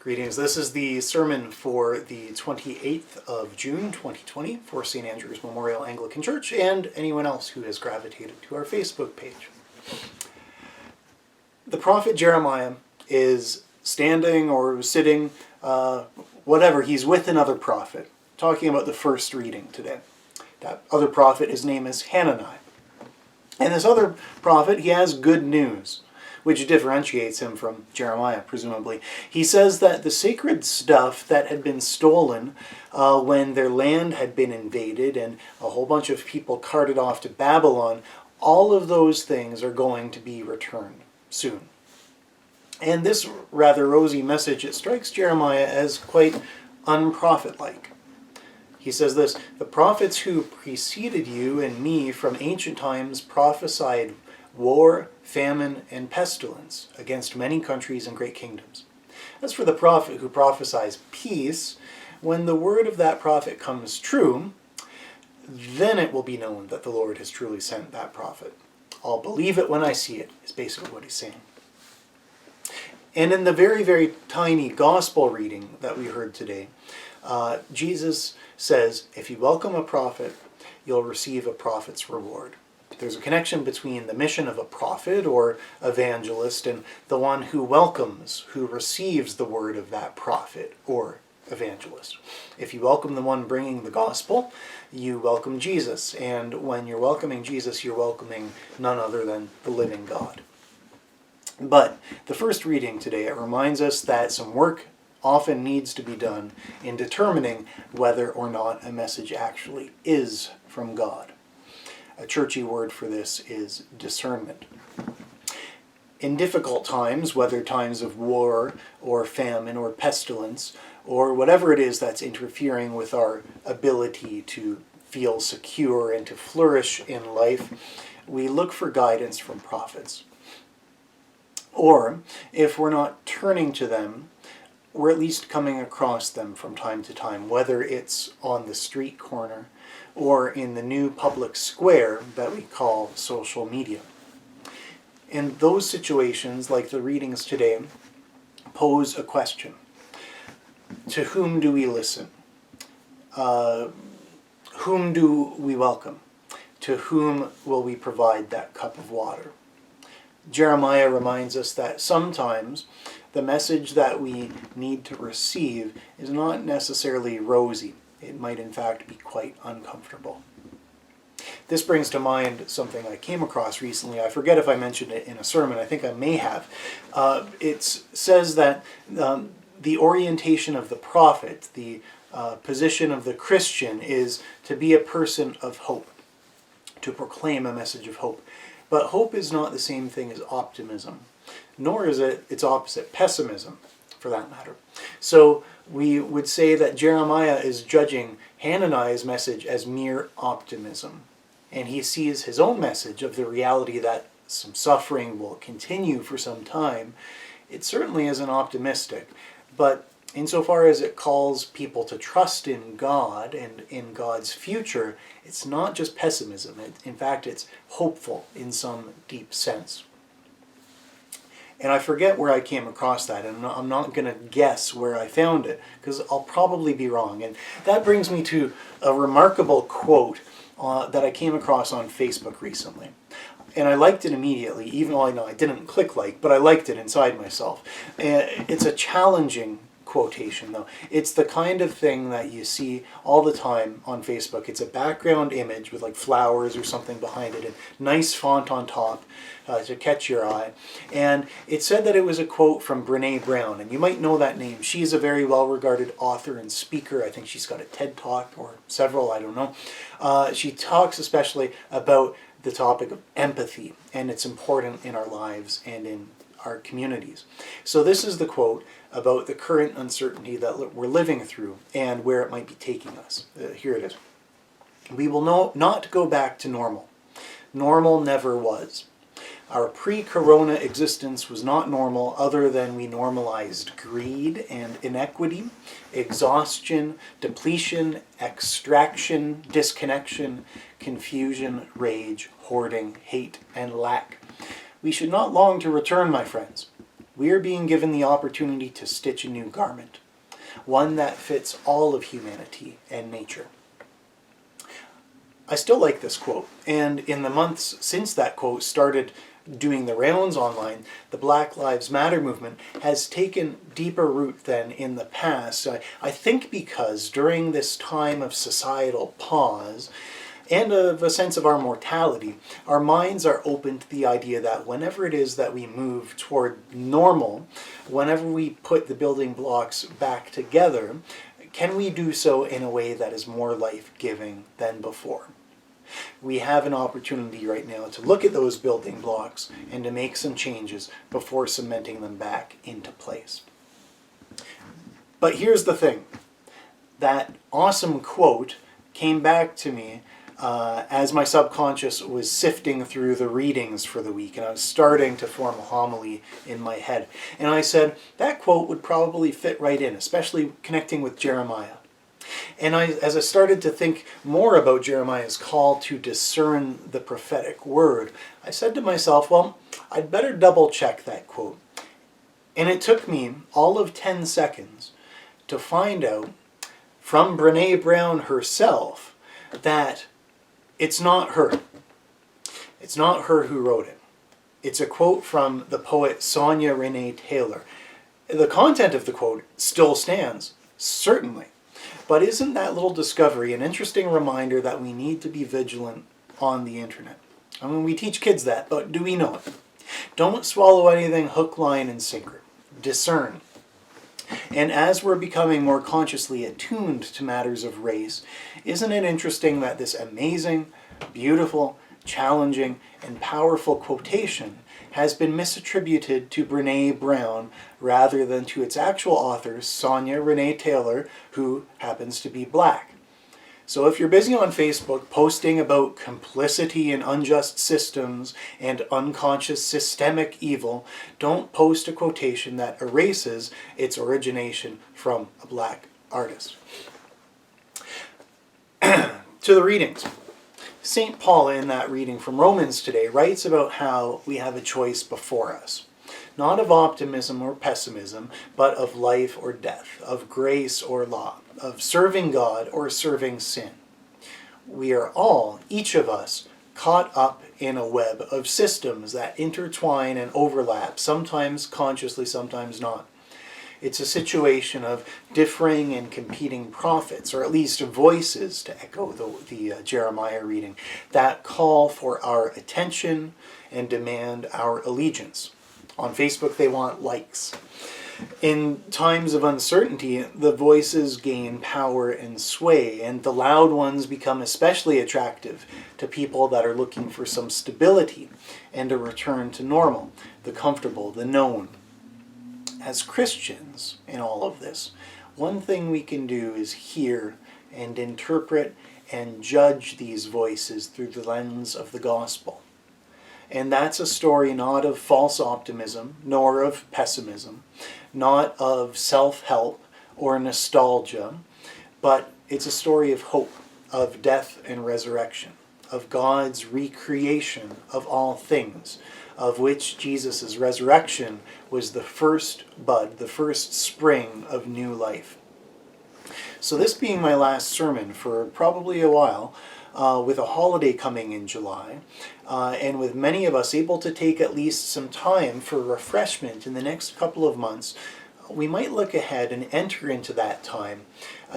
Greetings. This is the sermon for the 28th of June, 2020 for St. Andrew's Memorial Anglican Church and anyone else who has gravitated to our Facebook page. The prophet Jeremiah is standing or sitting, whatever, he's with another prophet, talking about the first reading today. That other prophet, his name is Hanani. And this other prophet, he has good news, which differentiates him from Jeremiah, presumably. He says that the sacred stuff that had been stolen when their land had been invaded and a whole bunch of people carted off to Babylon, all of those things are going to be returned soon. And this rather rosy message, it strikes Jeremiah as quite unprophet-like. He says this, "The prophets who preceded you and me from ancient times prophesied war, famine, and pestilence against many countries and great kingdoms. As for the prophet who prophesies peace, when the word of that prophet comes true, then it will be known that the Lord has truly sent that prophet. I'll believe it when I see it," is basically what he's saying. And in the very, very tiny gospel reading that we heard today, Jesus says, if you welcome a prophet, you'll receive a prophet's reward. There's a connection between the mission of a prophet or evangelist and the one who welcomes, who receives the word of that prophet or evangelist. If you welcome the one bringing the gospel, you welcome Jesus. And when you're welcoming Jesus, you're welcoming none other than the living God. But the first reading today, it reminds us that some work often needs to be done in determining whether or not a message actually is from God. A churchy word for this is discernment. In difficult times, whether times of war or famine or pestilence, or whatever it is that's interfering with our ability to feel secure and to flourish in life, we look for guidance from prophets. Or, if we're not turning to them, we're at least coming across them from time to time, whether it's on the street corner or in the new public square that we call social media. In those situations, like the readings today, pose a question. To whom do we listen? Whom do we welcome? To whom will we provide that cup of water? Jeremiah reminds us that sometimes the message that we need to receive is not necessarily rosy. It might in fact be quite uncomfortable. This brings to mind something I came across recently. I forget if I mentioned it in a sermon. I think I may have. It says that the orientation of the prophet, the position of the Christian, is to be a person of hope, to proclaim a message of hope. But hope is not the same thing as optimism, nor is it its opposite, pessimism, for that matter. So we would say that Jeremiah is judging Hanani's message as mere optimism. And he sees his own message of the reality that some suffering will continue for some time. It certainly isn't optimistic, but insofar as it calls people to trust in God and in God's future, it's not just pessimism. In fact, it's hopeful in some deep sense. And I forget where I came across that, and I'm not going to guess where I found it, because I'll probably be wrong. And that brings me to a remarkable quote that I came across on Facebook recently. And I liked it immediately, even though I know I didn't click like, but I liked it inside myself. It's a challenging quotation, though. It's the kind of thing that you see all the time on Facebook. It's a background image with like flowers or something behind it and nice font on top to catch your eye. And it said that it was a quote from Brene Brown, and you might know that name. She's a very well-regarded author and speaker. I think she's got a TED Talk or several, I don't know. She talks especially about the topic of empathy, and it's important in our lives and in our communities. So this is the quote about the current uncertainty that we're living through and where it might be taking us. Here it is. "We will not go back to normal. Normal never was. Our pre-corona existence was not normal other than we normalized greed and inequity, exhaustion, depletion, extraction, disconnection, confusion, rage, hoarding, hate, and lack. We should not long to return, my friends. we are being given the opportunity to stitch a new garment, one that fits all of humanity and nature. I still like this quote, and in the months since that quote started doing the rounds online, the Black Lives Matter movement has taken deeper root than in the past. I think because during this time of societal pause and of a sense of our mortality, our minds are open to the idea that whenever it is that we move toward normal, whenever we put the building blocks back together, can we do so in a way that is more life-giving than before? We have an opportunity right now to look at those building blocks and to make some changes before cementing them back into place. But here's the thing. That awesome quote came back to me as my subconscious was sifting through the readings for the week, and I was starting to form a homily in my head. And I said, that quote would probably fit right in, especially connecting with Jeremiah. And as I started to think more about Jeremiah's call to discern the prophetic word, I said to myself, well, I'd better double check that quote. And it took me all of 10 seconds to find out from Brene Brown herself that it's not her. It's not her who wrote it. It's a quote from the poet Sonia Renee Taylor. The content of the quote still stands, certainly. But isn't that little discovery an interesting reminder that we need to be vigilant on the internet? I mean, we teach kids that, but do we know it? Don't swallow anything hook, line, and sinker. Discern. And as we're becoming more consciously attuned to matters of race, isn't it interesting that this amazing, beautiful, challenging, and powerful quotation has been misattributed to Brene Brown rather than to its actual author, Sonia Renee Taylor, who happens to be black. So if you're busy on Facebook posting about complicity in unjust systems and unconscious systemic evil, don't post a quotation that erases its origination from a black artist. To the readings. St. Paul, in that reading from Romans today, writes about how we have a choice before us. Not of optimism or pessimism, but of life or death, of grace or law, of serving God or serving sin. We are all, each of us, caught up in a web of systems that intertwine and overlap, sometimes consciously, sometimes not. It's a situation of differing and competing prophets, or at least voices, to echo the Jeremiah reading, that call for our attention and demand our allegiance. On Facebook, they want likes. In times of uncertainty, the voices gain power and sway, and the loud ones become especially attractive to people that are looking for some stability and a return to normal, the comfortable, the known. As Christians in all of this, one thing we can do is hear and interpret and judge these voices through the lens of the gospel. And that's a story not of false optimism, nor of pessimism, not of self-help or nostalgia, but it's a story of hope, of death and resurrection, of God's recreation of all things, of which Jesus' resurrection was the first bud, the first spring of new life. So this being my last sermon for probably a while, with a holiday coming in July, and with many of us able to take at least some time for refreshment in the next couple of months, we might look ahead and enter into that time,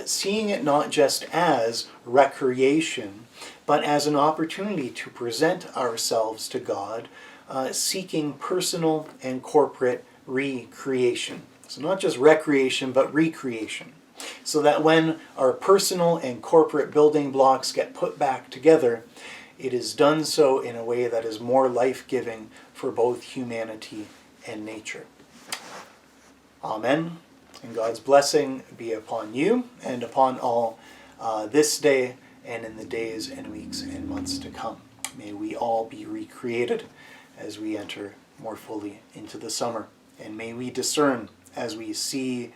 seeing it not just as recreation, but as an opportunity to present ourselves to God, seeking personal and corporate recreation. So not just recreation, but recreation. So that when our personal and corporate building blocks get put back together, it is done so in a way that is more life-giving for both humanity and nature. Amen. And God's blessing be upon you and upon all this day and in the days and weeks and months to come. May we all be recreated as we enter more fully into the summer. And may we discern as we see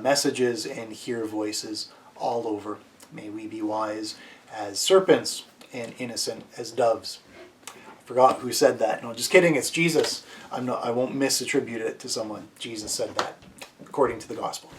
messages and hear voices all over. May we be wise as serpents and innocent as doves. forgot who said that. No, just kidding. It's Jesus. I won't misattribute it to someone. Jesus said that, according to the gospel.